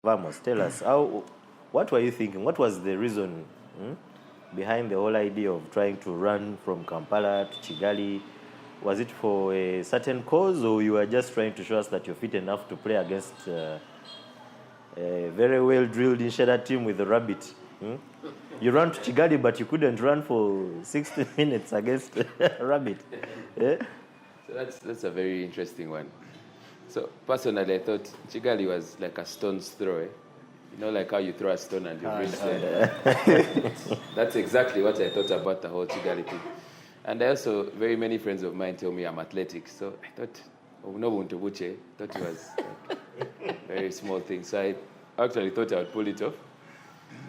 Vamos, tell us, what were you thinking? What was the reason behind the whole idea of trying to run from Kampala to Kigali? Was it for a certain cause, or you were just trying to show us that you're fit enough to play against a very well-drilled Inshada team with the rabbit? You ran to Kigali, but you couldn't run for 60 minutes against a rabbit. Yeah? So that's a very interesting one. So personally, I thought Kigali was like a stone's throw. You know, like how you throw a stone and you reach there. That's exactly what I thought about the whole Kigali thing. And I also, very many friends of mine tell me I'm athletic. So I thought, thought it was like a very small thing. So I actually thought I would pull it off.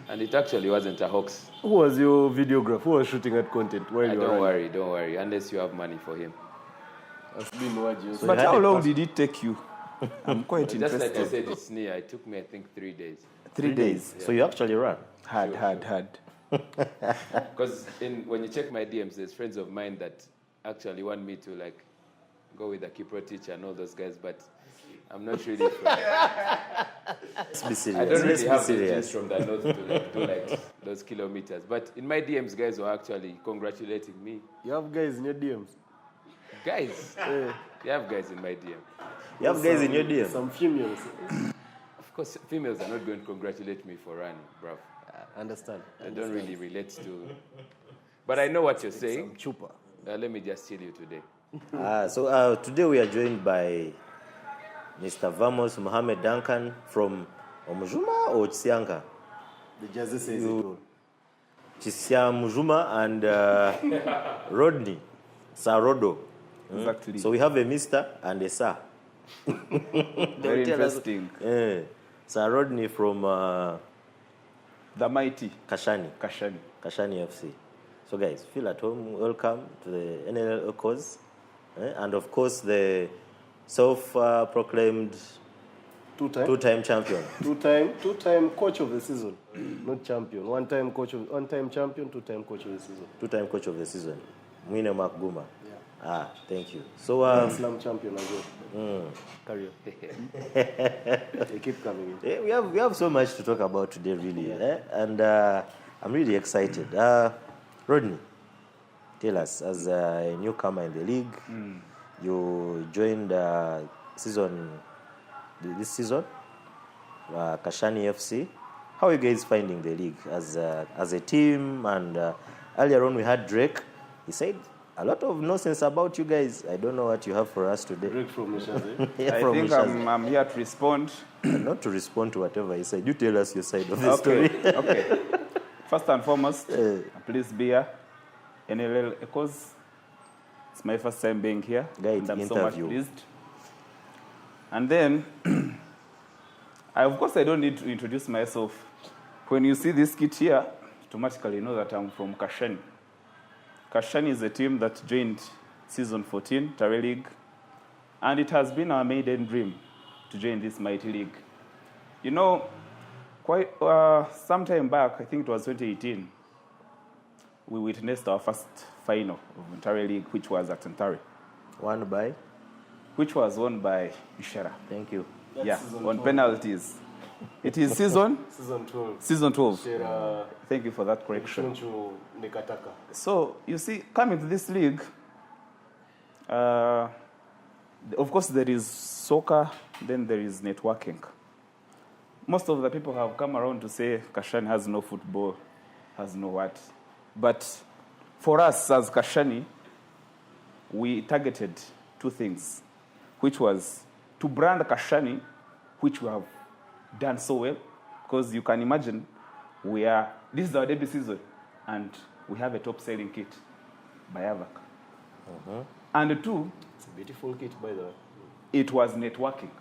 And it actually wasn't a hoax. Who was your videographer? Who was shooting at content? Don't worry, unless you have money for him. But how long did it take you? I'm quite interested. Just like I said, it's near. It took me, I think, 3 days. 3 days. Yeah. So you actually ran? Hard. Because when you check my DMs, there's friends of mine that actually want me to like go with a Kipro teacher and all those guys, but I'm not really sure. Let's be serious. I don't really have the chance from the north to like, do like those kilometers. But in my DMs, guys were actually congratulating me. You have guys in your DMs? Guys? You have guys in my DM. You have guys in your DM? Some females. Of course, females are not going to congratulate me for running, bro. Understand. I don't really relate to... But I know what you're saying. Some chupa. Let me just tell you today. So today we are joined by Mr. Vamos Mohamed Duncan from Omujuma or Chisianga? The Jazzy says it all. Chisiamujuma and Rodney, Sir Rodo. Exactly. So we have a Mr. and a Sir. Very interesting. Sir Rodney from the mighty Kashani Kashani. FC. So guys, feel at home. Welcome to the NLL cause, and of course the self-proclaimed two-time champion. Two-time coach of the season, not champion. One-time champion, two-time coach of the season. Two-time coach of the season. Mwine Makguma. Yeah. Thank you. So Slam champion as well. Career. They keep coming in. Yeah, we have so much to talk about today, really, and I'm really excited. Rodney, tell us, as a newcomer in the league, you joined this season, Kashani FC. How are you guys finding the league as a team? And earlier on we had Drake. He said a lot of nonsense about you guys. I don't know what you have for us today. Drake from Mishaze. I think I'm here to respond. Not to respond to whatever he said. You tell us your side of the story. Okay. First and foremost, please be here. NLL Echoes. It's my first time being here. Guide, and I'm interview. so much pleased. And then, of course, I don't need to introduce myself. When you see this kit here, automatically you know that I'm from Kashani. Kashani is a team that joined season 14, Tare League, and it has been our maiden dream to join this mighty league. You know, quite some time back, I think it was 2018, we witnessed our first final of Tare League, which was at Ntare. Won by? Which was won by Ishara. Thank you. That's on 12. Penalties. It is season 12. Season 12. Shera, thank you for that correction. Nekataka. So, you see, coming to this league, of course there is soccer, then there is networking. Most of the people have come around to say Kashani has no football, has no what. But for us as Kashani, we targeted two things, which was to brand Kashani, which we have done so well, because you can imagine this is our debut season, and we have a top-selling kit by Avac. And two, it's a beautiful kit, by the way. It was networking.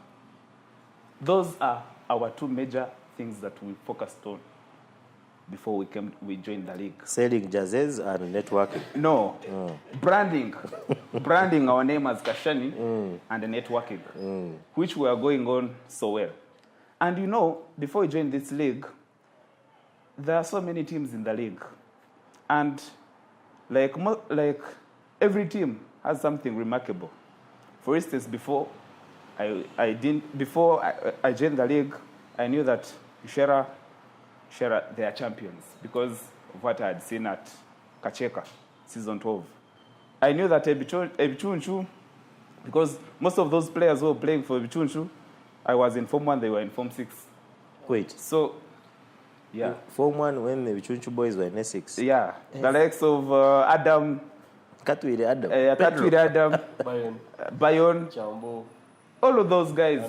Those are our two major things that we focused on before we joined the league. Selling jerseys and networking. No, branding our name as Kashani and networking, which we are going on so well. And you know, before we joined this league, there are so many teams in the league, and like every team has something remarkable. For instance, before I joined the league, I knew that Shera, they are champions because of what I had seen at Kacheka, season 12. I knew that Ebichunchu, because most of those players who were playing for Ebichunchu, I was in Form 1, they were in Form 6. Wait. So, yeah. Form 1 when the Bichunchu boys were in S6. Yeah. The likes of Adam. Katwiri Adam. Katwiri Adam. Bayon. Chambo. All of those guys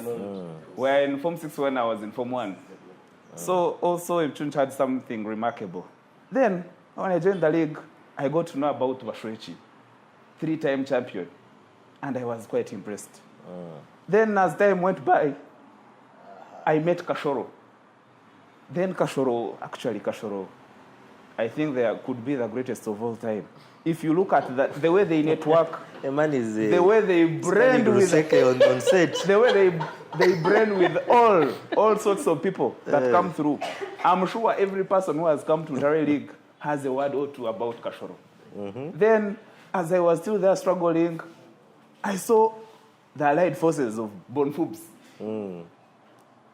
were in Form 6 when I was in Form 1. So also Ebichunchu had something remarkable. Then, when I joined the league, I got to know about Vashuechi, 3-time champion. And I was quite impressed. Then as time went by, I met Kashoro. Then Kashoro, I think they could be the greatest of all time. If you look at the way they network, The man is the way they brand with on set. the way they brand with all sorts of people that come through. I'm sure every person who has come to Dare League has a word or two about Kashoro. Then, as I was still there struggling, I saw the allied forces of Bonfubs.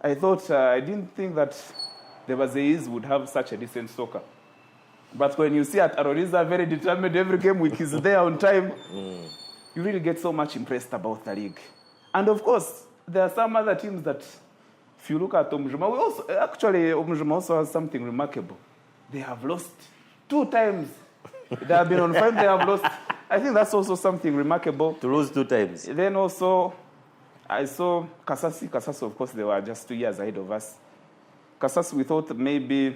I thought, I didn't think that the Bazeis would have such a decent soccer. But when you see at Aroriza, very determined, every game week is there on time, you really get so much impressed about the league. And of course, there are some other teams that, if you look at Omjuma, Omjuma also has something remarkable. They have lost 2 times. They have been on 5, they have lost. I think that's also something remarkable. To lose 2 times. Then also, I saw Kasasi. Kasasi, of course, they were just 2 years ahead of us. Kasasi, we thought maybe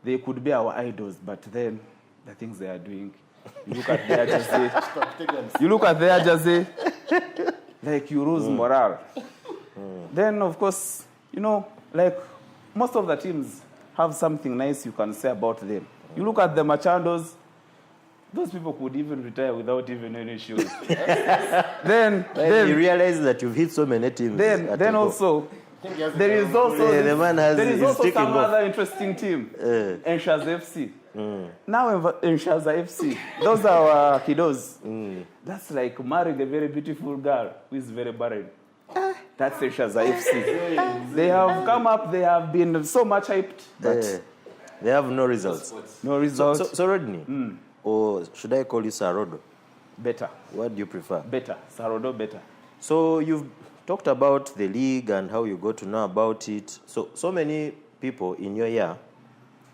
they could be our idols, but then the things they are doing, you look at their jersey, like you lose morale. Then, of course, like most of the teams have something nice you can say about them. You look at the Machandos, those people could even retire without even any shoes. then you realize that you've hit so many teams. Then also, there is also some other interesting team, Enshaza FC. Now Enshaza FC, those are our kiddos. That's like marrying a very beautiful girl who is very barren. That's Enshaza FC. They have come up, they have been so much hyped, but they have no results. No results. So Rodney, or should I call you Sir Rodo? Better. What do you prefer? Better. Sir Rodo, better. So you've talked about the league and how you got to know about it. So many people in your year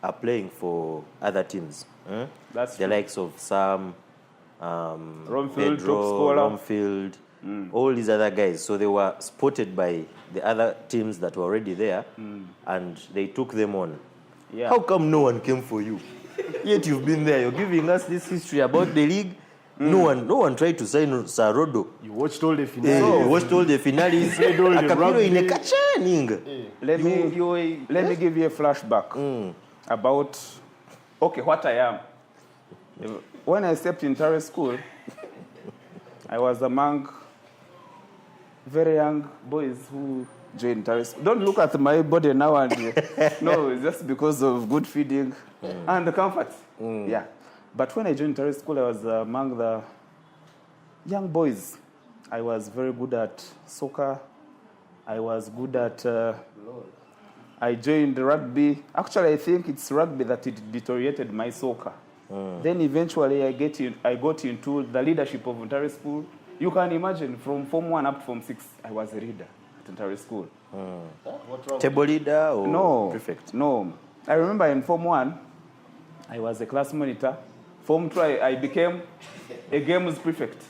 are playing for other teams. That's the true. likes of Sam, Romfield, Pedro, top scorer. Romfield, all these other guys. So they were spotted by the other teams that were already there, and they took them on. Yeah. How come no one came for you? Yet you've been there. You're giving us this history about the league. No one tried to sign Sir Rodo. You watched all the finales. You watched all the finales. Played all the Akapiro rugby. in a kachaning. Let me give you a flashback about what I am. When I stepped in Tare School, I was among very young boys who joined Tare School. Don't look at my body now and no, it's just because of good feeding and the comfort. Yeah. But when I joined Tare School, I was among the young boys. I was very good at soccer. I was good at... I joined rugby. Actually, I think it's rugby that it deteriorated my soccer. Then eventually I got into the leadership of Ontario School. You can imagine, from Form 1 up to Form 6, I was a leader at Ontario School. What wrong? Table leader or No. prefect? No. I remember in Form 1, I was a class monitor. Form 2, I became a games prefect.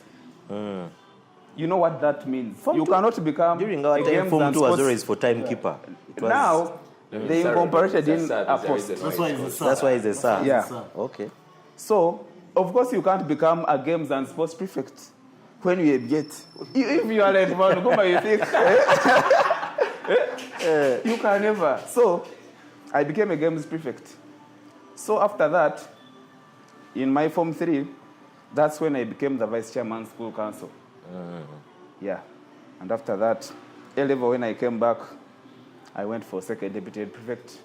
You know what that means. Form you 2, cannot become during our a time, games Form and 2 was sports. always for timekeeper. It was, Now, they incorporated in a post. That's why it's a Sir. that's why it's a Sir. Yeah. Okay. So, of course, you can't become a games and sports prefect when you get. If you are like Manukuma, you think you can never. So, I became a games prefect. So after that, in my Form 3, that's when I became the vice chairman school council. Yeah. And after that, A-level, when I came back, I went for second deputy head prefect.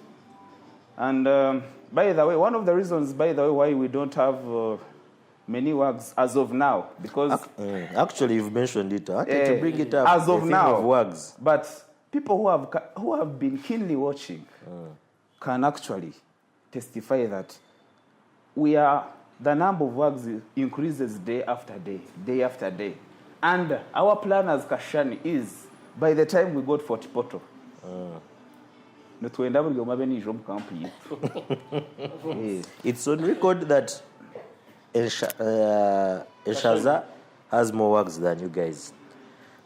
And by the way, one of the reasons, why we don't have many WAGs as of now, because... Actually, you've mentioned it. I wanted to bring it up. As the of thing now. Of WAGs. But people who have been keenly watching can actually testify that the number of works increases day after day. And our plan as Kashani is, by the time we got Fort Poto, It's on record that Eshaza has more works than you guys.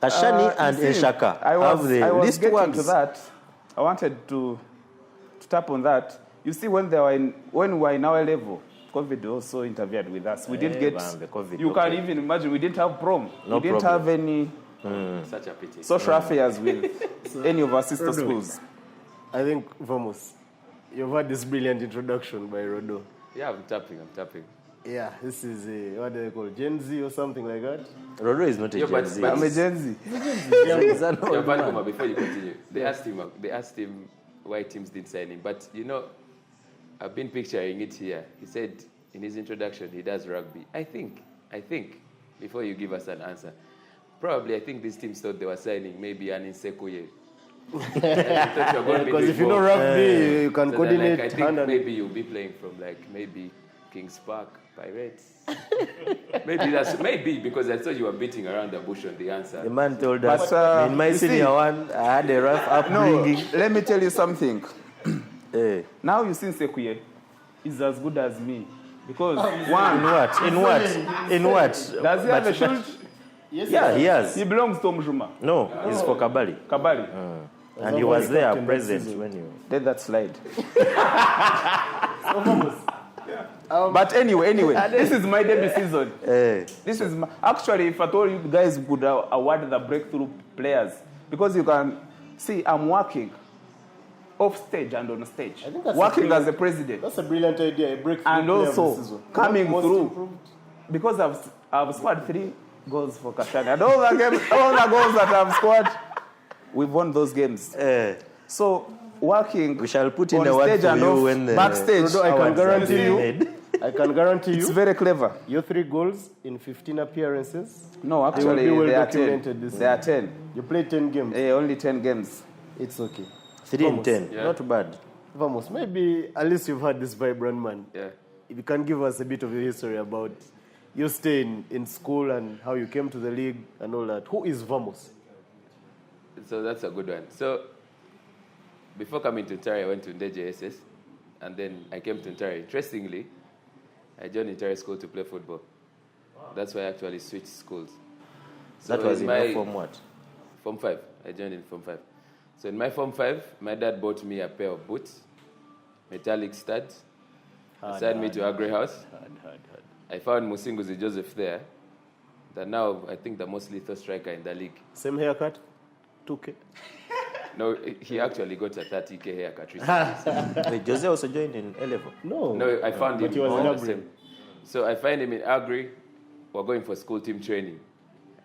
Kashani and Eshaka have the least works. To that. I wanted to tap on that. You see, when we were in our level, COVID also interfered with us. We didn't get. You can't even imagine. We didn't have prom. We didn't have any Such a pity. social affairs with any of our sister schools. I think, Vamos, you've had this brilliant introduction by Rodo. Yeah, I'm tapping. Yeah, this is what do they call Gen Z or something like that? Rodo is not a Yeah, Gen but- Z. but- I'm a Gen Z. He's an Yeah, old man. Vancouver, before you continue, they asked him why teams didn't sign him. But I've been picturing it here. He said in his introduction he does rugby. I think, before you give us an answer, probably I think these teams thought they were signing maybe an Insekuye. Because if you know rugby, you can coordinate. I think hand and- maybe you'll be playing from maybe Kings Park, Pirates. maybe because I thought you were beating around the bush on the answer. The man told us, But, in my you see- senior one, I had a rough No, upbringing. let me tell you something. Eh. Now you see Sekuye is as good as me. Because In one, what? does he have a shield? Yeah, he has. He belongs to Mjuma. No, he's for Kabali. Kabali. And he was there present when you... Let that slide. But anyway, this is my debut season. This is actually, if I told you guys could award the breakthrough players, because you can see I'm working off stage and on stage, I think that's working a as a president, That's a brilliant idea. A breakthrough and player of the also season. coming Most through improved. because I've scored 3 goals for Kashani, and all the goals that I've scored, we've won those games. So working We shall put in on the word stage for and you off when the backstage. Rodo, I can awards are guarantee you. made. I can guarantee It's you. very clever. Your 3 goals in 15 appearances. No, They will actually, be well they are documented 10. this They are 10. You played 10 games. Only 10 games. It's okay. 3 and 10. Yeah. Not bad. Vamos, maybe at least you've had this vibrant man. Yeah. If you can give us a bit of your history about your stay in school and how you came to the league and all that. Who is Vamos? So that's a good one. So before coming to Ntare, I went to Ndeje SS, and then I came to Ntare. Interestingly, I joined Ntare school to play football. That's why I actually switched schools. So That was in my your form what? Form 5. I joined in Form 5. So in my Form 5, my dad bought me a pair of boots, metallic studs, assigned me to Agri House. I found Musinguzi Joseph there, that now I think the most lethal striker in the league. Same haircut? 2K? No, he actually got a 30K haircut recently. Wait, Jose also joined in A-level. No, I found him But he was all in the Agri. same. So I find him in Agri. We're going for school team training.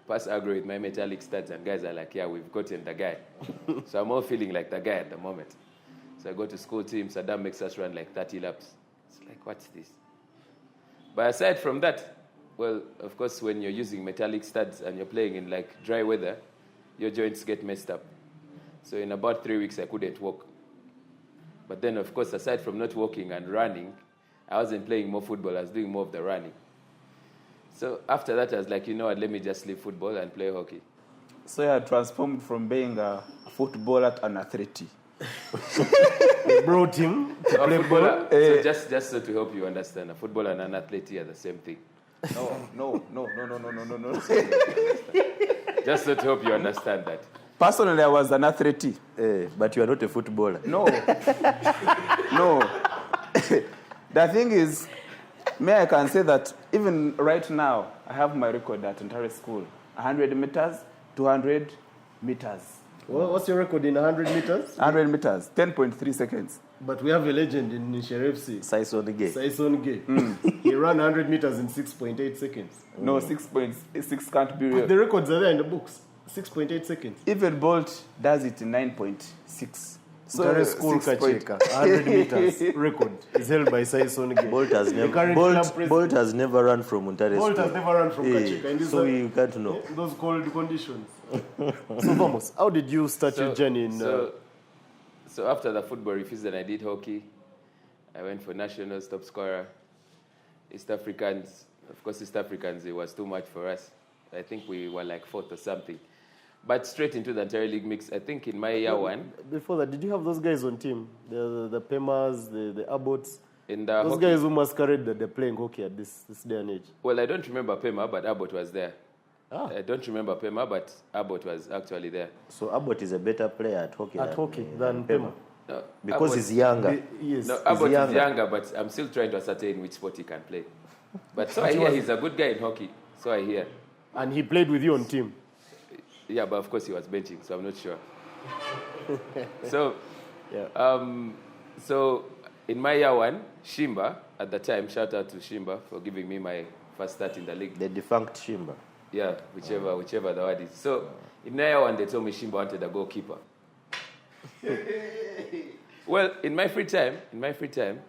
Pass Agri with my metallic studs, and guys are like, yeah, we've gotten the guy. So I'm all feeling like the guy at the moment. So I go to school team. Saddam makes us run like 30 laps. It's like, what's this? But aside from that, well, of course, when you're using metallic studs and you're playing in like dry weather, your joints get messed up. So in about 3 weeks, I couldn't walk. But then, of course, aside from not walking and running, I wasn't playing more football. I was doing more of the running. So after that, I was like, you know what, let me just leave football and play hockey. So you had transformed from being a footballer to an athlete. They brought him to A play footballer, ball. so just so to help you understand, a footballer and an athlete are the same thing. No. Just so to help you understand that. Personally, I was an athlete. But you are not a footballer. No. The thing is, I can say that even right now, I have my record at Ntare School. 100 meters, 200 meters. What's your record in 100 meters? 100 meters, 10.3 seconds. But we have a legend in Nishere FC. Saiso the gay. Saison Gay. He ran 100 meters in 6.8 seconds. No, 6.6 can't be real. The records are there in the books. 6.8 seconds. Even Bolt does it in 9.6. Ntare School 6 Kacheka, 100 meters record is held by Saison Gay. Bolt has The never current club president. Bolt has never run from Muntare Bolt has School. never run from Kacheka. And these So are you can't know. those cold conditions. So Vamos, how did you start your journey in... So after the football refused and I did hockey, I went for nationals, top scorer. East Africans, of course East Africans, it was too much for us. I think we were like fourth or something. But straight into the entire league mix, I think in my year one. Before that, did you have those guys on team? The Pemas, the Abbots? In the Those hockey, guys who masquerade that they're playing hockey at this day and age. well, I don't remember Pema, but Abbott was there. Ah. I don't remember Pema, but Abbott was actually there. So Abbott is a better player at hockey Than Pema. No, because Abbott- he's younger. Yes. No, Abbott younger. is younger, but I'm still trying to ascertain which sport he can play. But so I hear he's a good guy in hockey. So I hear. And he played with you on team. Yeah, but of course he was benching, so I'm not sure. So, Yeah. so in my year one, Shimba, at the time, shout out to Shimba for giving me my first start in the league. The defunct Shimba. Yeah, whichever the word is. So in my year one, they told me Shimba wanted a goalkeeper. Well, in my free time,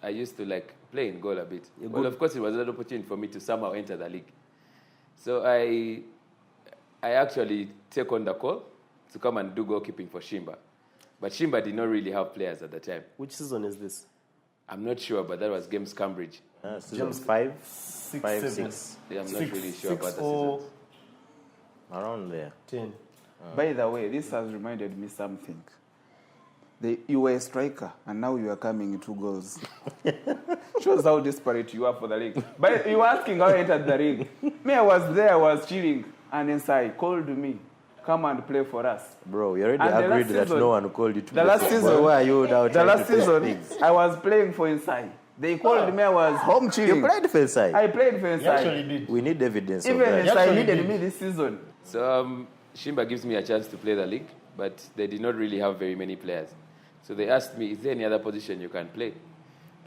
I used to like play in goal a bit. Well, of course, it was an opportunity for me to somehow enter the league. So I actually take on the call to come and do goalkeeping for Shimba. But Shimba did not really have players at the time. Which season is this? I'm not sure, but that was Games Cambridge. Season 5, 6, 5, 7, 6. Yeah, I'm not really sure about the or seasons. Around there. 10. By the way, this has reminded me something. You were a striker, and now you are coming in 2 goals. Shows how desperate you are for the league. But you were asking how I entered the league. Me, I was there, I was chilling, and inside called me, come and play for us. Bro, we already And the last agreed that season- no one called you to the play last football. season- Why are you now The trying last to push season, things? I was playing for inside. They called me, I was home chilling. You played for inside. I played for You inside. actually did. We need evidence Even of that. inside actually needed did. me this season. So Shimba gives me a chance to play the league, but they did not really have very many players. So they asked me, is there any other position you can play?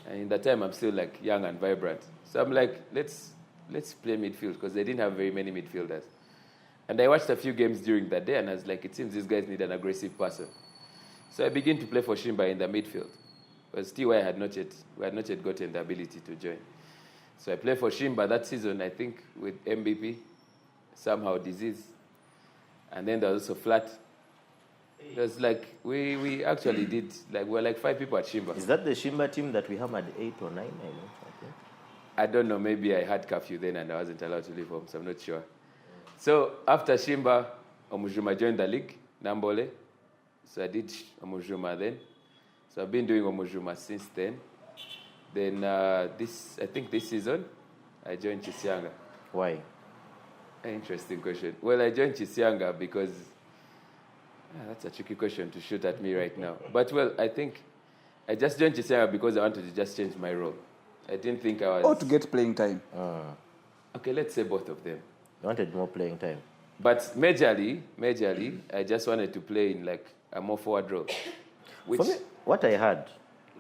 And in that time, I'm still like young and vibrant. So I'm like, let's play midfield, because they didn't have very many midfielders. And I watched a few games during that day, and I was like, it seems these guys need an aggressive person. So I began to play for Shimba in the midfield. But still, we had not yet gotten the ability to join. So I played for Shimba that season, I think, with MVP, somehow disease. And then there was also flat. It was like, we actually did, like, we were like 5 people at Shimba. Is that the Shimba team that we hammered 8 or 9? I think. I don't know, maybe I had curfew then and I wasn't allowed to leave home, so I'm not sure. So after Shimba, Omujuma joined the league, Nambole. So I did Omujuma then. So I've been doing Omujuma since then. Then I think this season, I joined Chisianga. Why? Interesting question. Well, I joined Chisianga because that's a tricky question to shoot at me right now. But well, I think I just joined Chisianga because I wanted to just change my role. I didn't think I was... Or to get playing time. Okay, let's say both of them. You wanted more playing time. But majorly, I just wanted to play in like a more forward role. Which, For me, what I heard,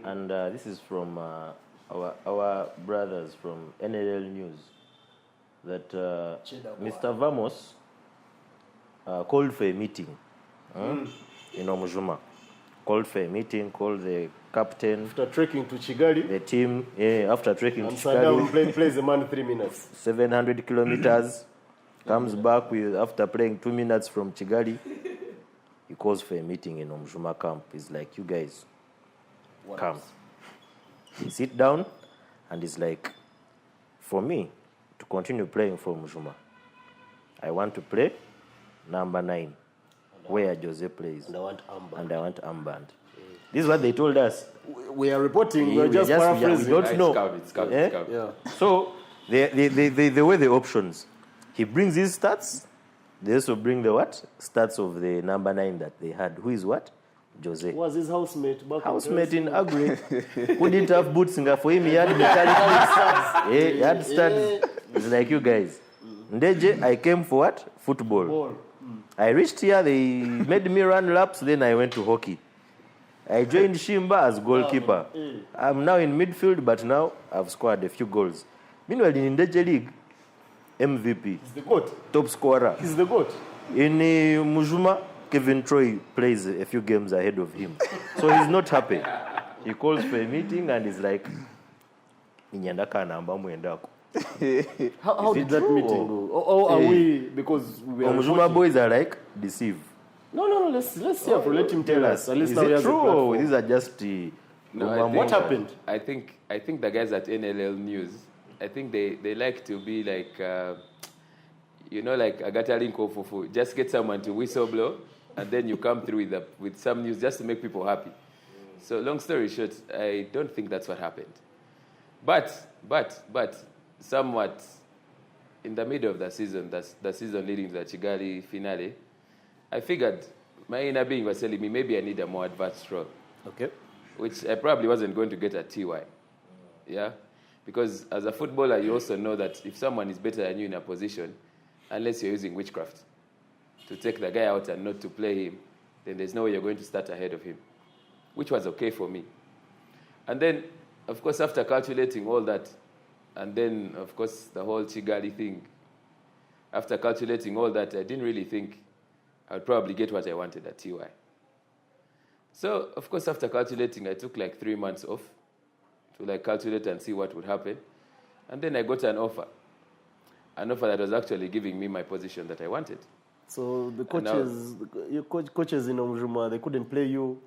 and this is from our brothers from NLL News, that Mr. Vamos called for a meeting in Omujuma. Called for a meeting, called the captain, After trekking to Chigali, the team, after trekking to and Sadam Chicago, plays the man 3 minutes. 700 kilometers, comes back after playing 2 minutes from Chigali. He calls for a meeting in Omujuma camp. He's like, you guys, come. He sit down and he's like, for me to continue playing for Omujuma, I want to play number 9, where Jose plays. And I want armband. And I want armband. This is what they told us. We are reporting, We we're just we paraphrasing. don't know. It's come. Yeah. So they were the options. He brings his stats. They also bring the what? Stats of the number 9 that they had. Who is what? Jose. Was his housemate back Housemate in Agri. Who didn't have boots for him. He had metallic boots. Yeah, he had studs. It's like you guys. Ndeje, I came for what? Football. I reached here, they made me run laps, then I went to hockey. I joined Shimba as goalkeeper. I'm now in midfield, but now I've scored a few goals. Meanwhile, in Ndeje League, MVP, He's the GOAT. top scorer. He's the GOAT. In Mujuma, Kevin Troy plays a few games ahead of him. So he's not happy. He calls for a meeting and he's like, "Inyandaka namba muendako." How Is it did that true meeting or- go? Or are we, because we are Omujuma reporting- boys are like deceive. No, let's see. Let him tell us. At least Is now he it has a true or platform. these are just No, rumor What mongers? happened? I think the guys at NLL News, I think they like to be like, like Agatalinko Fufu. Just get someone to whistle blow, and then you come through with some news just to make people happy. So long story short, I don't think that's what happened. But somewhat in the middle of the season, that's the season leading to the Chigali finale, I figured my inner being was telling me maybe I need a more advanced role, Okay. which I probably wasn't going to get at TY. Yeah? Because as a footballer, you also know that if someone is better than you in a position, unless you're using witchcraft to take the guy out and not to play him, then there's no way you're going to start ahead of him, which was okay for me. And then, of course, after calculating all that, and then, of course, the whole Chigali thing, after calculating all that, I didn't really think I would probably get what I wanted at TY. So, of course, after calculating, I took like 3 months off to calculate and see what would happen. And then I got an offer that was actually giving me my position that I wanted. So the coaches, your coaches in Omujuma, they couldn't play you.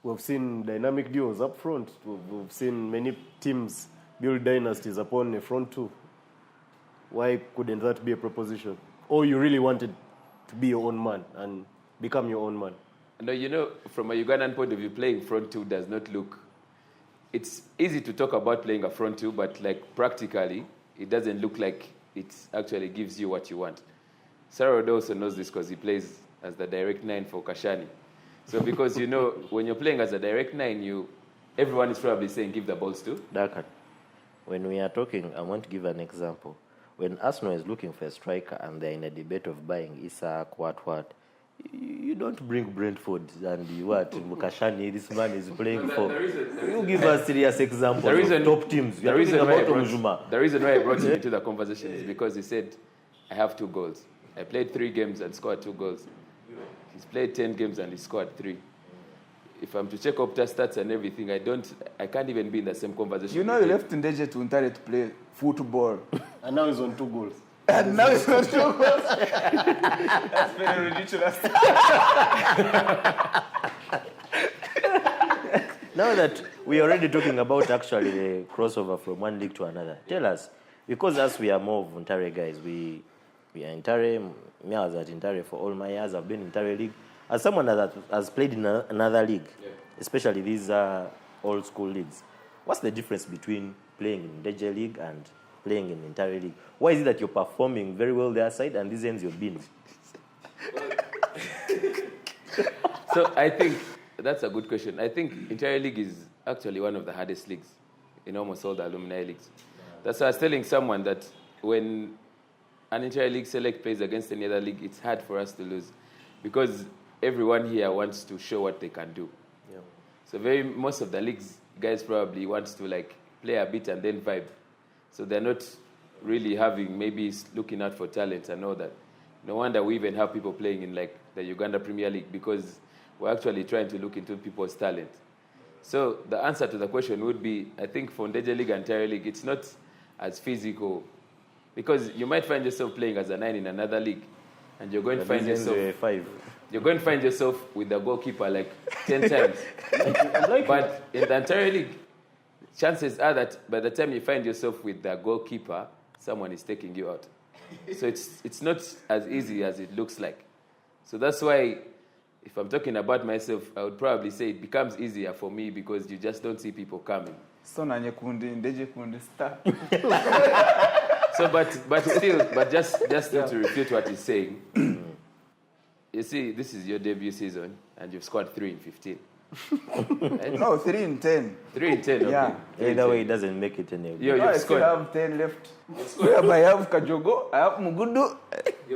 We've seen dynamic duos up front. We've seen many teams build dynasties upon a front two. Why couldn't that be a proposition? Or you really wanted to be your own man and become your own man? No, from a Ugandan point of view, playing front two does not look... It's easy to talk about playing a front two, but practically, it doesn't look like it actually gives you what you want. Sir Rodo also knows this because he plays as the direct nine for Kashani. So because, when you're playing as a direct nine, everyone is probably saying give the balls to. Duncan, when we are talking, I want to give an example. When Arsenal is looking for a striker and they're in a debate of buying Isak, what, you don't bring Brentford and Mukashani, this man is playing for. You give us serious examples of top teams. We are talking about Omujuma. The reason why I brought him into the conversation is because he said, I have 2 goals. I played 3 games and scored 2 goals. He's played 10 games and he scored 3. If I'm to check Opta stats and everything, I can't even be in the same conversation. You left Ndeje to Ntare to play football. And now he's on 2 goals. And now it's not true. That's very ridiculous. Now that we're already talking about actually the crossover from one league to another, tell us, because as we are more of Ntare guys, we are in Ntare. Me, I was at Ntare for all my years. I've been in Ntare league. As someone that has played in another league, especially these old school leagues, what's the difference between playing in Deje league and playing in Ntare league? Why is it that you're performing very well their side and these ends you're being? So I think that's a good question. I think Ntare league is actually one of the hardest leagues in almost all the alumni leagues. That's why I was telling someone that when an Ntare league select plays against any other league, it's hard for us to lose because everyone here wants to show what they can do. Yeah. So most of the leagues guys probably want to play a bit and then vibe. So they're not really maybe looking out for talent and all that. No wonder we even have people playing in the Uganda Premier League because we're actually trying to look into people's talent. So the answer to the question would be, I think for Ndeje League and Ntare League, it's not as physical because you might find yourself playing as a 9 in another league and you're going to find yourself 5. You're going to find yourself with the goalkeeper 10 times. But in the Banter league, chances are that by the time you find yourself with the goalkeeper, someone is taking you out. So it's not as easy as it looks like. So that's why, if I'm talking about myself, I would probably say it becomes easier for me because you just don't see people coming. So nanye kundi Ndeje kundi star. So, but just to refute what he's saying. You see, this is your debut season, and you've scored 3 in 15. Right? No, 3 in 10. 3 in 10, okay. Yeah. Either way, it doesn't make it any. I still have 10 left. Whereby I have Kajogo, I have Mugudu.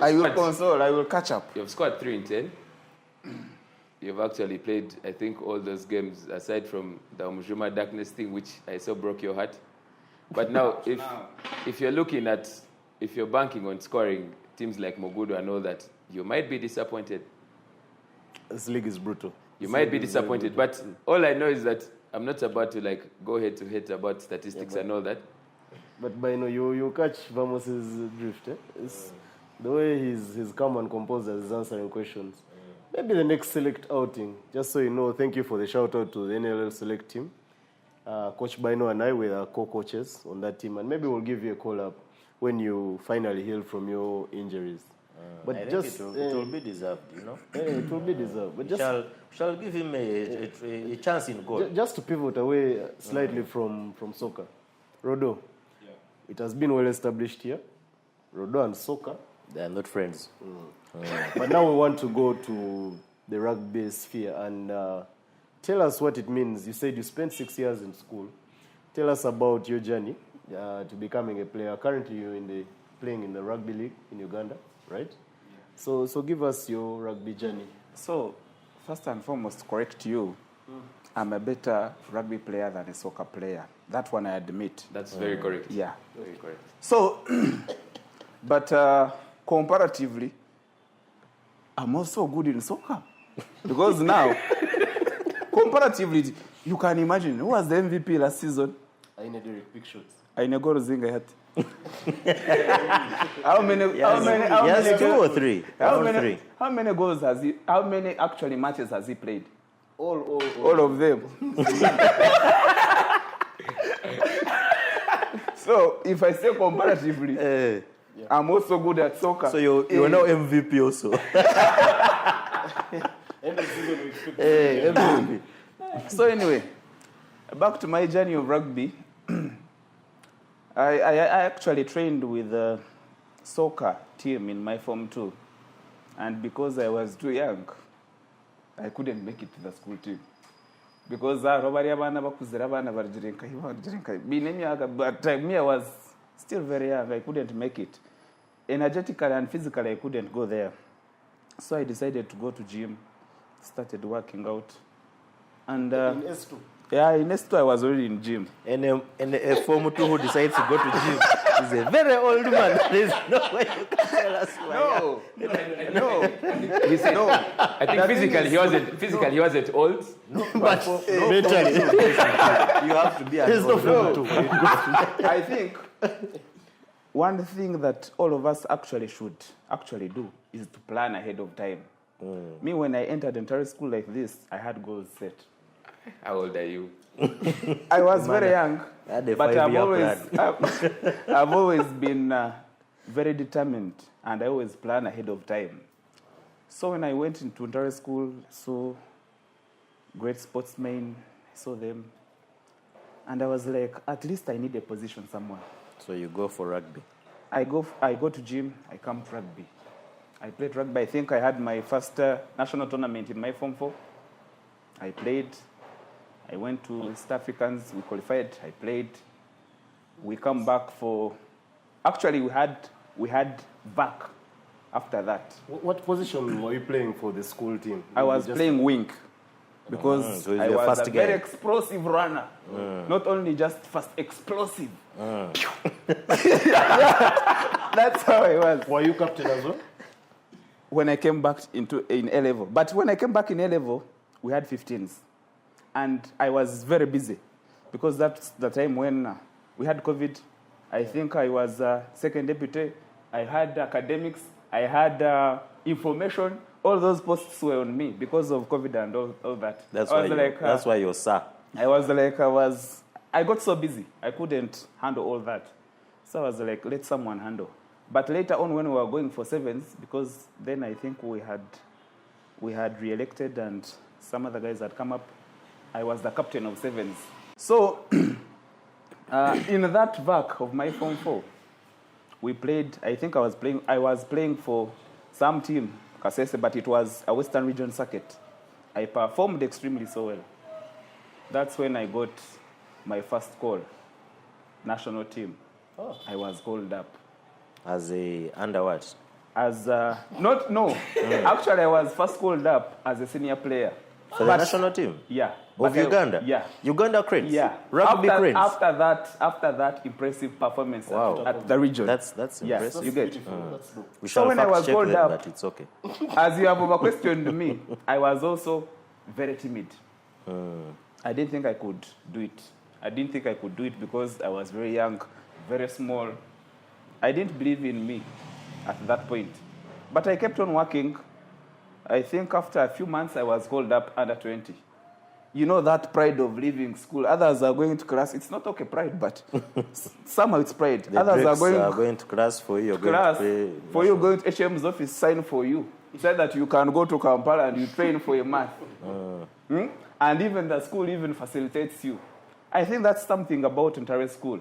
I will console, I will catch up. You've scored 3 in 10. You've actually played, I think, all those games, aside from the Omujuma Darkness thing, which I saw broke your heart. But now, if you're banking on scoring teams like Mogudu and all that, you might be disappointed. This league is brutal. You might be disappointed, but all I know is that I'm not about to go head to head about statistics and all that. But by now you catch Vamos's drift. It's the way he's calm and composed as he's answering questions. Maybe the next select outing, just so you know, thank you for the shout out to the NLL select team. Coach Bino and I were our co-coaches on that team, and maybe we'll give you a call up when you finally heal from your injuries. But I just think it will be deserved, you know. it will be deserved. But just Shall give him a chance in goal. just to pivot away slightly from soccer, Rodo. Yeah. It has been well established here. Rodo and soccer. They are not friends. But now we want to go to the rugby sphere and tell us what it means. You said you spent 6 years in school. Tell us about your journey to becoming a player. Currently, you're playing in the rugby league in Uganda, right? Yeah. So give us your rugby journey. So, first and foremost, correct you. I'm a better rugby player than a soccer player. That one I admit. That's very correct. Yeah. Very correct. So, but comparatively, I'm also good in soccer. Because now, comparatively, you can imagine, who was the MVP last season? I need Derek big shots. I know Zinga hat. How many Yes, 2 or 3. Three. How many goals has he? How many actually matches has he played? All Of them. So if I say comparatively, I'm also good at soccer. So you're now MVP also. MVP. So anyway, back to my journey of rugby. I actually trained with a soccer team in my form too. And because I was too young, I couldn't make it to the school team. Because but me, I was still very young. I couldn't make it. Energetically and physically, I couldn't go there. So I decided to go to gym, started working out. And in S2. yeah, in S2 I was already in gym. And a Form 2 who decides to go to gym is a very old man. There's no way you can tell us why. No. He said, no. I think physically he wasn't old. But Mentally. you have to be an There's no old Form man. 2. I think one thing that all of us actually should actually do is to plan ahead of time. Me, when I entered entire school like this, I had goals set. How old are you? I was very young, I had a but 5-year I've always been very determined, and I always plan ahead of time. So when I went into entire school, saw great sportsmen, I saw them, and I was like, at least I need a position somewhere. So you go for rugby. I go to gym, I come to rugby. I played rugby. I think I had my first national tournament in my Form 4. I played. I went to East Africans. We qualified. I played. We come back for... Actually, we had back after that. What position were you playing for the school team? I was playing wing because so I you're was fast a guy. very explosive runner. Not only just fast, explosive. That's how I was. Were you captain as well? When I came back in A level. But when I came back in A level, we had 15s. And I was very busy because that's the time when we had COVID. I think I was second deputy. I had academics. I had information. All those posts were on me because of COVID and all that. That's why you're sir. I got so busy. I couldn't handle all that. So I was like, let someone handle. But later on when we were going for sevens, because then I think we had re-elected and some other guys had come up, I was the captain of sevens. So in that vac of my Form 4, we played, I think I was playing for some team, Kasese, but it was a Western Region circuit. I performed extremely so well. That's when I got my first call, national team. Oh. I was called up. As a under what? Actually, I was first called up as a senior player. For the national team? Yeah. Of Uganda? Yeah. Uganda Cranes? Yeah. Rugby Cranes? After that impressive performance at the region. That's Yes, impressive. you get. We shall when I was fact check called that, up- but it's okay. As you have over-questioned me, I was also very timid. I didn't think I could do it. I didn't think I could do it because I was very young, very small. I didn't believe in me at that point. But I kept on working. I think after a few months, I was called up under 20. You know that pride of leaving school. Others are going to class. It's not okay pride, but somehow it's pride. The Others are going to class for you. You're class going to for you, going to HM's office, sign for you. Said that you can go to Kampala and you train for your math. And even the school even facilitates you. I think that's something about Ontario School.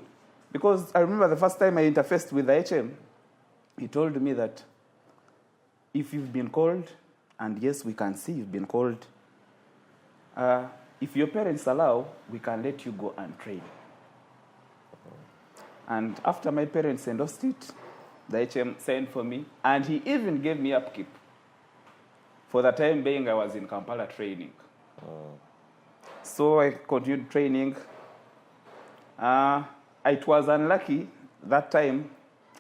Because I remember the first time I interfaced with the HM, he told me that if you've been called, and yes, we can see you've been called, if your parents allow, we can let you go and train. And after my parents endorsed it, the HM signed for me, and he even gave me upkeep. For the time being, I was in Kampala training. So I continued training. It was unlucky that time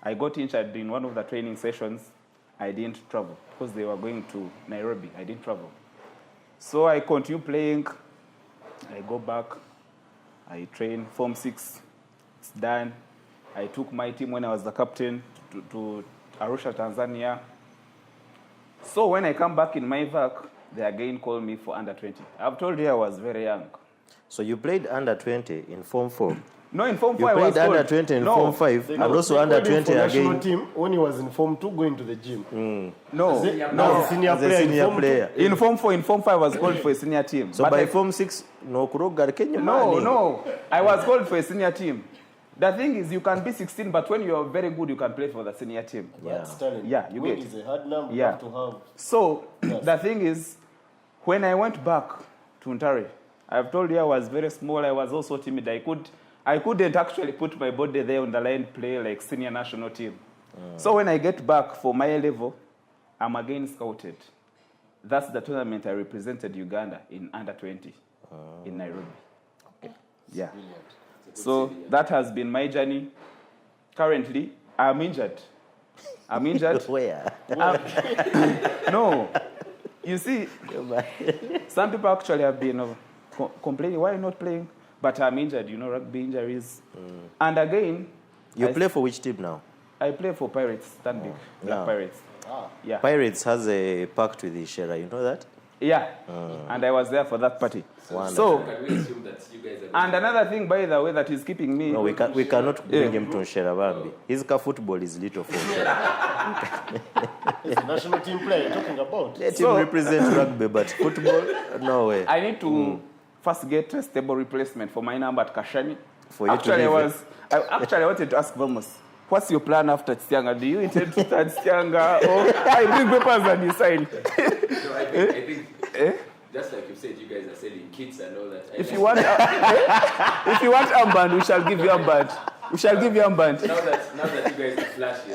I got injured in one of the training sessions. I didn't travel because they were going to Nairobi. I didn't travel. So I continued playing. I go back. I train Form 6. It's done. I took my team when I was the captain to Arusha, Tanzania. So when I come back in my work, they again call me for under 20. I've told you I was very young. So you played under 20 in Form 4. No, in Form 4 You I was played under called. 20 in No. Form 5 and also under 20 national again. team when he was in Form 2 going to the gym. No, As no. a senior As a player in senior Form 2. player. In Form 4, in Form 5 I was called for a senior team. So But by I- Form 6, no kuroga Kenya No. I was called for a senior team. The thing is, you can be 16, but when you are very good, you can play for the senior team. That's talent. Yeah, you Weight get. is a hard number Yeah. to have. So the thing is, when I went back to Ontario, I've told you I was very small. I was also timid. I couldn't actually put my body there on the line, play like senior national team. So when I get back for my level, I'm again scouted. That's the tournament I represented Uganda in under 20 in Nairobi. Yeah. So that has been my journey. Currently, I'm injured. Where? No. You see, some people actually have been complaining, why not playing? But I'm injured, rugby injuries. And again... You play for which team now? I play for Pirates, Stanbic. Yeah. Pirates. Yeah. Pirates has a pact with Ishera, you know that? Yeah. And I was there for that party. Wonderful. So, Can we assume that you guys are and another thing, by the way, that is keeping me... No, we cannot bring him to Ishera Bambi. His football is little for Ishera. It's a national team player you're talking about. Let him represent rugby, but football, no way. I need to first get a stable replacement for my number at Kashani. For you to leave I wanted to ask Vamos, what's your plan after Tsianga? Do you intend to start Tsianga? Or I bring papers and you sign? No, I think just like you said, you guys are selling kits and all that. If you want armband, we shall give you armband. Now that you guys are flashy,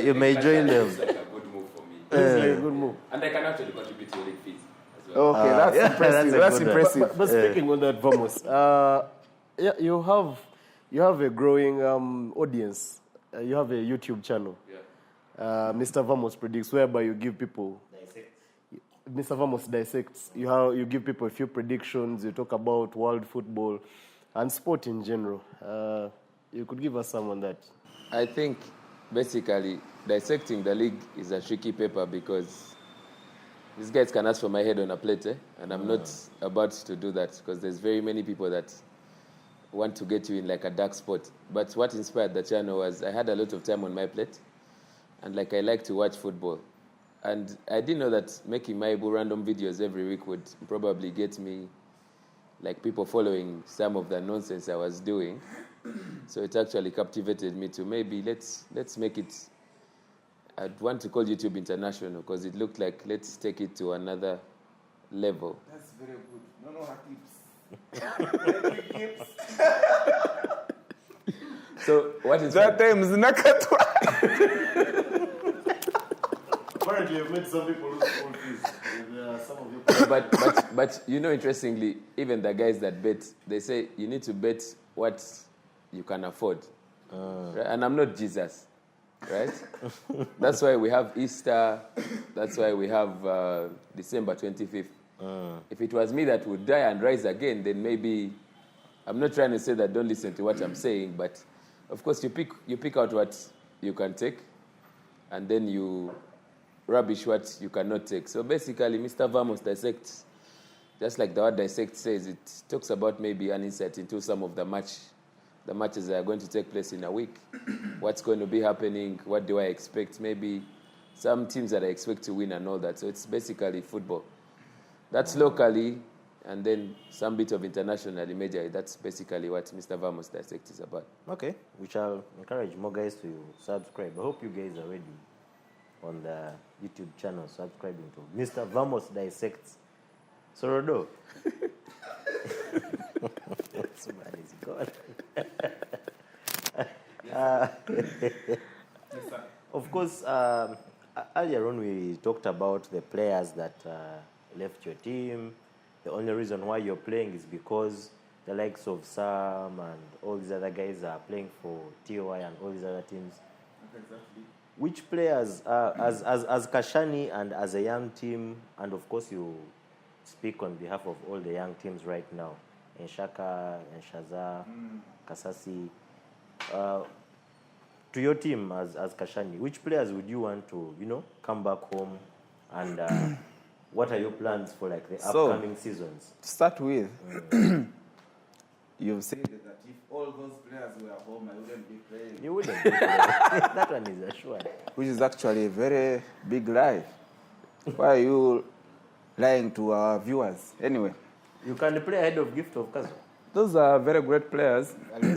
you may join them. it's like a good move for me. It's like a good move. And I can actually contribute to your league fees as well. Okay, that's impressive. that's That's a good one. impressive. But speaking on that, Vamos, you have a growing audience. You have a YouTube channel. Yeah. Mr. Vamos predicts, whereby you give people. Mr. Vamos dissects. You give people a few predictions. You talk about world football and sport in general. You could give us some on that. I think basically dissecting the league is a tricky paper because these guys can ask for my head on a plate, and I'm not about to do that because there's very many people that want to get you in like a dark spot. But what inspired the channel was I had a lot of time on my plate, and I like to watch football. And I didn't know that making my random videos every week would probably get me people following some of the nonsense I was doing. So it actually captivated me to maybe let's make it, I'd want to call YouTube international because it looked like let's take it to another level. That's very good. No tips. So what is That time is nakatwa. Apparently, you've made some people lose school fees. Some of you. but interestingly, even the guys that bet, they say you need to bet what you can afford. Right? And I'm not Jesus, right? That's why we have Easter. That's why we have December 25th. If it was me that would die and rise again, then maybe, I'm not trying to say that don't listen to what I'm saying, but Of course, you pick out what you can take, and then you rubbish what you cannot take. So basically, Mr. Vamos dissects, just like the word dissect says, it talks about maybe an insight into some of the matches that are going to take place in a week. What's going to be happening? What do I expect? Maybe some teams that I expect to win and all that. So it's basically football. That's locally, and then some bit of internationally, major. That's basically what Mr. Vamos Dissect is about. Okay, we shall encourage more guys to subscribe. I hope you guys are ready on the YouTube channel subscribing to Mr. Vamos Dissects. So Rodo. Somebody's gone. Of course, earlier on we talked about the players that left your team. The only reason why you're playing is because the likes of Sam and all these other guys are playing for TOI and all these other teams. Exactly. Which players, as Kashani and as a young team, and of course you speak on behalf of all the young teams right now, Nshaka, Nshaza, Kasasi, to your team as Kashani, which players would you want to, come back home, and what are your plans for like the upcoming seasons? To start with, you've said that if all those players were home, I wouldn't be playing. You wouldn't be playing. That one is assured. Which is actually a very big lie. Why are you lying to our viewers? Anyway. You can play ahead of Gift of Kazo. Those are very great players.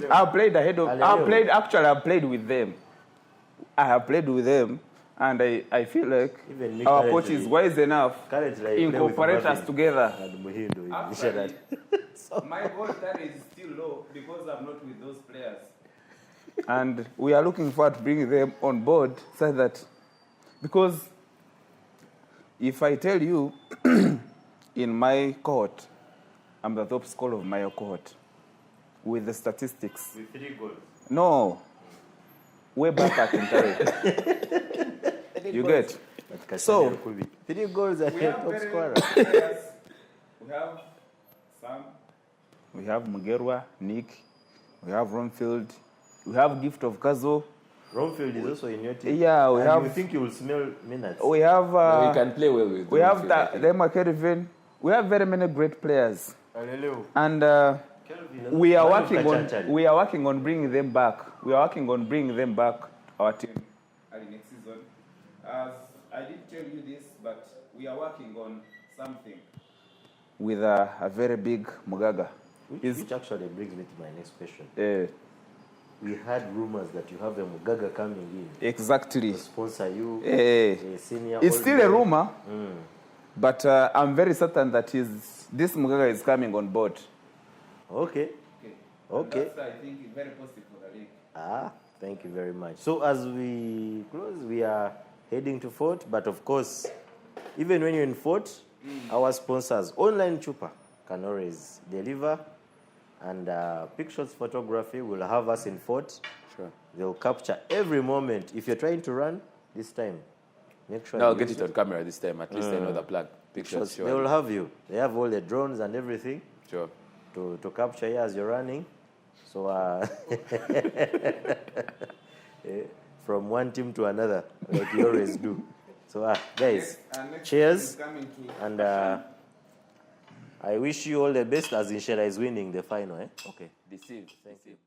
I've played with them. I have played with them, and I feel like our coach is wise enough to incorporate us together. Actually, my goal target is still low because I'm not with those players. And we are looking forward to bringing them on board so that, because if I tell you, in my cohort, I'm the top scorer of my cohort with the statistics. With 3 goals? No. Way back at Banter. You get? So, 3 goals and top scorer. We have Sam, we have Mugerwa, Nick, we have Romfield, we have Gift of Kazo. Romfield is also in your team. Yeah, we have. You think you will smell minutes? We have. You can play well with. We have Kelvin. We have very many great players, and we are working on bringing them back. We are working on bringing them back our team early next season. As I did tell you this, but we are working on something with a very big Mugaga. Which actually brings me to my next question. We had rumors that you have a Mugaga coming in. Exactly. To sponsor you. A senior. It's still a rumor, but I'm very certain that this Mugaga is coming on board. Okay. That's, I think, very positive for the league. Thank you very much. So as we close, we are heading to Fort, but of course, even when you're in Fort, our sponsors, Online Chupa, can always deliver. And Pictures Photography will have us in Fort. Sure. They'll capture every moment. If you're trying to run, this time, make sure. No, I'll get it on camera this time. At least I know the plug. Pictures. They will have you. They have all the drones and everything. Sure. To capture you as you're running. So from one team to another, like you always do. So guys, cheers. And I wish you all the best as Inshera is winning the final. Okay. Deceived. Thank you.